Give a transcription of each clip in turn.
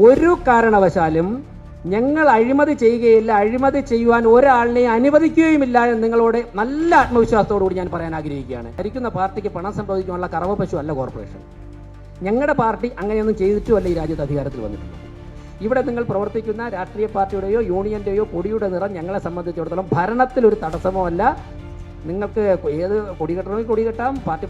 ഒരു കാരണവശാലും ഞങ്ങൾ അഴിമതി ചെയ്യുകയില്ല, അഴിമതി ചെയ്യുവാൻ ഒരാളിനെ അനുവദിക്കുകയുമില്ല എന്ന് നിങ്ങളോട് നല്ല ആത്മവിശ്വാസത്തോടുകൂടി ഞാൻ പറയാൻ ആഗ്രഹിക്കുകയാണ്. ഭരിക്കുന്ന പാർട്ടിക്ക് പണം സംഭവിക്കാനുള്ള കറവ പശു അല്ല കോർപ്പറേഷൻ. ഞങ്ങളുടെ പാർട്ടി അങ്ങനെയൊന്നും ചെയ്തിട്ടുമല്ല ഈ രാജ്യത്ത് അധികാരത്തിൽ വന്നിട്ടുള്ളത്. ഇവിടെ നിങ്ങൾ പ്രവർത്തിക്കുന്ന രാഷ്ട്രീയ പാർട്ടിയുടെയോ യൂണിയന്റെയോ കൊടിയുടെ നിറം ഞങ്ങളെ സംബന്ധിച്ചിടത്തോളം ഭരണത്തിലൊരു തടസ്സമോ അല്ല. നിങ്ങൾക്ക് ഏത് കൊടി കെട്ടണമെങ്കിൽ കൊടി കെട്ടാം, പാർട്ടി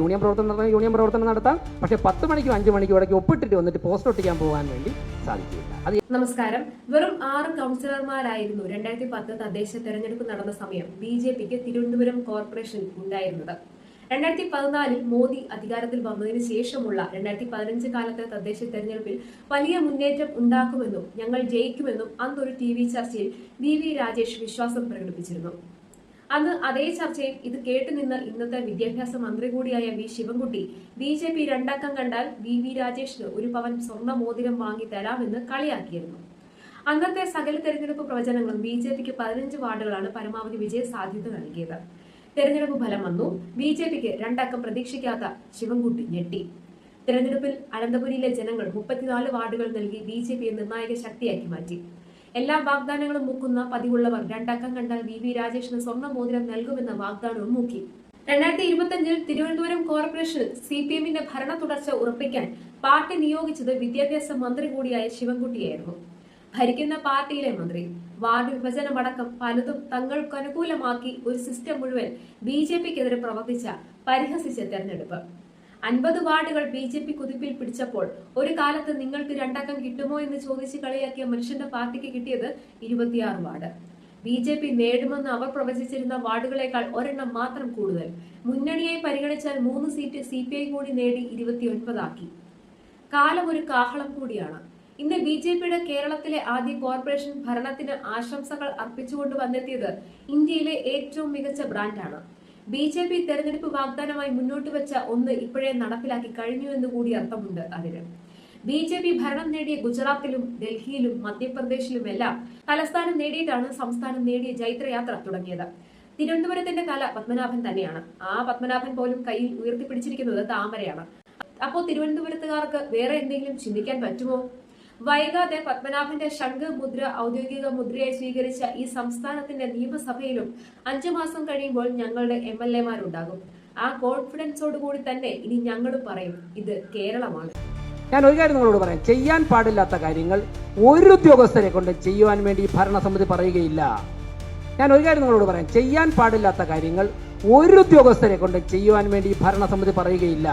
യൂണിയൻ പ്രവർത്തനം നടത്തണമെങ്കിൽ യൂണിയൻ പ്രവർത്തനം നടത്താം. പക്ഷേ 10 മണിക്കും 5 മണിക്കും ഇടയ്ക്ക് ഒപ്പിട്ടിട്ട് വന്നിട്ട് പോസ്റ്റ് ഒട്ടിക്കാൻ പോകാൻ വേണ്ടി സാധിക്കില്ല. നമസ്കാരം. വെറും 6 കൗൺസിലർമാരായിരുന്നു 2010 തദ്ദേശ തെരഞ്ഞെടുപ്പ് നടന്ന സമയം BJPക്ക് തിരുവനന്തപുരം കോർപ്പറേഷൻ ഉണ്ടായിരുന്നത്. 2014 മോദി അധികാരത്തിൽ വന്നതിന് ശേഷമുള്ള 2015 കാലത്തെ തദ്ദേശ തെരഞ്ഞെടുപ്പിൽ വലിയ മുന്നേറ്റം ഉണ്ടാക്കുമെന്നും ഞങ്ങൾ ജയിക്കുമെന്നും അന്നൊരു TV ചർച്ചയിൽ VV രാജേഷ് വിശ്വാസം പ്രകടിപ്പിച്ചിരുന്നു. അന്ന് അതേ ചർച്ചയിൽ ഇത് കേട്ടുനിന്ന് ഇന്നത്തെ വിദ്യാഭ്യാസ മന്ത്രി കൂടിയായ V ശിവൻകുട്ടി BJP 2 അക്കം കണ്ടാൽ VV രാജേഷിന് 1 പവൻ സ്വർണ്ണ മോതിരം വാങ്ങി തരാമെന്ന് കളിയാക്കിയിരുന്നു. അന്നത്തെ സകല തെരഞ്ഞെടുപ്പ് പ്രവചനങ്ങളും BJPക്ക് 15 വാർഡുകളാണ് പരമാവധി വിജയ സാധ്യത നൽകിയത്. തെരഞ്ഞെടുപ്പ് ഫലം വന്നു. BJPക്ക് 2 അക്കം പ്രതീക്ഷിക്കാത്ത ശിവൻകുട്ടി ഞെട്ടി. തെരഞ്ഞെടുപ്പിൽ അനന്തപുരിയിലെ ജനങ്ങൾ 34 വാർഡുകൾ നൽകി BJPയെ നിർണായക ശക്തിയാക്കി മാറ്റി. എല്ലാ വാഗ്ദാനങ്ങളും മുക്കുന്ന പതിവുള്ളവർ 2 അക്കം കണ്ടാൽ VV രാജേഷിന് സ്വർണ്ണ മോതിരം നൽകുമെന്ന വാഗ്ദാനവും മുക്കി. 2025 തിരുവനന്തപുരം കോർപ്പറേഷനിൽ CPMന്റെ ഭരണ തുടർച്ച ഉറപ്പിക്കാൻ പാർട്ടി നിയോഗിച്ചത് വിദ്യാഭ്യാസ മന്ത്രി കൂടിയായ ശിവൻകുട്ടിയായിരുന്നു. ഭരിക്കുന്ന പാർട്ടിയിലെ മന്ത്രി വാർഡ് വിഭജനമടക്കം പലതും തങ്ങൾക്കനുകൂലമാക്കി ഒരു സിസ്റ്റം മുഴുവൻ BJPക്കെതിരെ പ്രവർത്തിച്ച പരിഹസിച്ച തെരഞ്ഞെടുപ്പ്. 50 വാർഡുകൾ BJP കുതിപ്പിൽ പിടിച്ചപ്പോൾ ഒരു കാലത്ത് നിങ്ങൾക്ക് 2 അക്കം കിട്ടുമോ എന്ന് ചോദിച്ച് കളിയാക്കിയ മനുഷ്യന്റെ പാർട്ടിക്ക് കിട്ടിയത് 26 വാർഡ്. BJP നേടുമെന്ന് അവർ പ്രവചിച്ചിരുന്ന വാർഡുകളേക്കാൾ ഒരെണ്ണം മാത്രം കൂടുതൽ. മുന്നണിയായി പരിഗണിച്ചാൽ 3 സീറ്റ് CPI കൂടി നേടി 29 ആക്കി. കാലം ഒരു കാഹളം കൂടിയാണ്. ഇന്ന് BJPയുടെ കേരളത്തിലെ ആദ്യ കോർപ്പറേഷൻ ഭരണത്തിന് ആശംസകൾ അർപ്പിച്ചുകൊണ്ട് വന്നെത്തിയത് ഇന്ത്യയിലെ ഏറ്റവും മികച്ച ബ്രാൻഡാണ്. BJP തെരഞ്ഞെടുപ്പ് വാഗ്ദാനമായി മുന്നോട്ട് വെച്ച ഒന്ന് ഇപ്പോഴേ നടപ്പിലാക്കി കഴിഞ്ഞു എന്ന് കൂടി അർത്ഥമുണ്ട് അതിന്. BJP ഭരണം നേടിയ ഗുജറാത്തിലും ഡൽഹിയിലും മധ്യപ്രദേശിലുമെല്ലാം തലസ്ഥാനം നേടിയിട്ടാണ് സംസ്ഥാനം നേടിയ ജൈത്രയാത്ര തുടങ്ങിയത്. തിരുവനന്തപുരത്തിന്റെ തല പത്മനാഭൻ തന്നെയാണ്. ആ പത്മനാഭൻ പോലും കയ്യിൽ ഉയർത്തിപ്പിടിച്ചിരിക്കുന്നത് താമരയാണ്. അപ്പോ തിരുവനന്തപുരത്തുകാർക്ക് വേറെ എന്തെങ്കിലും ചിന്തിക്കാൻ പറ്റുമോ? വൈകാതെ പത്മനാഭന്റെ ശംഖ് മുദ്ര ഔദ്യോഗിക മുദ്രയായി സ്വീകരിച്ച ഈ സംസ്ഥാനത്തിന്റെ നിയമസഭയിലും 5 മാസം കഴിയുമ്പോൾ ഞങ്ങളുടെ MLA-മാരുണ്ടാകും. ആ കോൺഫിഡൻസോടുകൂടി തന്നെ ഇനി ഞങ്ങളും പറയും, ഇത് കേരളമാണ്. ഞാൻ ഒരു കാര്യം നിങ്ങളോട് പറയാം, ചെയ്യാൻ പാടില്ലാത്ത കാര്യങ്ങൾ ഒരു ഉദ്യോഗസ്ഥരെ കൊണ്ട് ചെയ്യുവാൻ വേണ്ടി ഭരണസമിതി പറയുകയില്ല. ഞാൻ ഒരു കാര്യം നിങ്ങളോട് പറയാം, ചെയ്യാൻ പാടില്ലാത്ത കാര്യങ്ങൾ ഒരു ഉദ്യോഗസ്ഥരെ കൊണ്ട് ചെയ്യുവാൻ വേണ്ടി ഭരണസമിതി പറയുകയില്ല.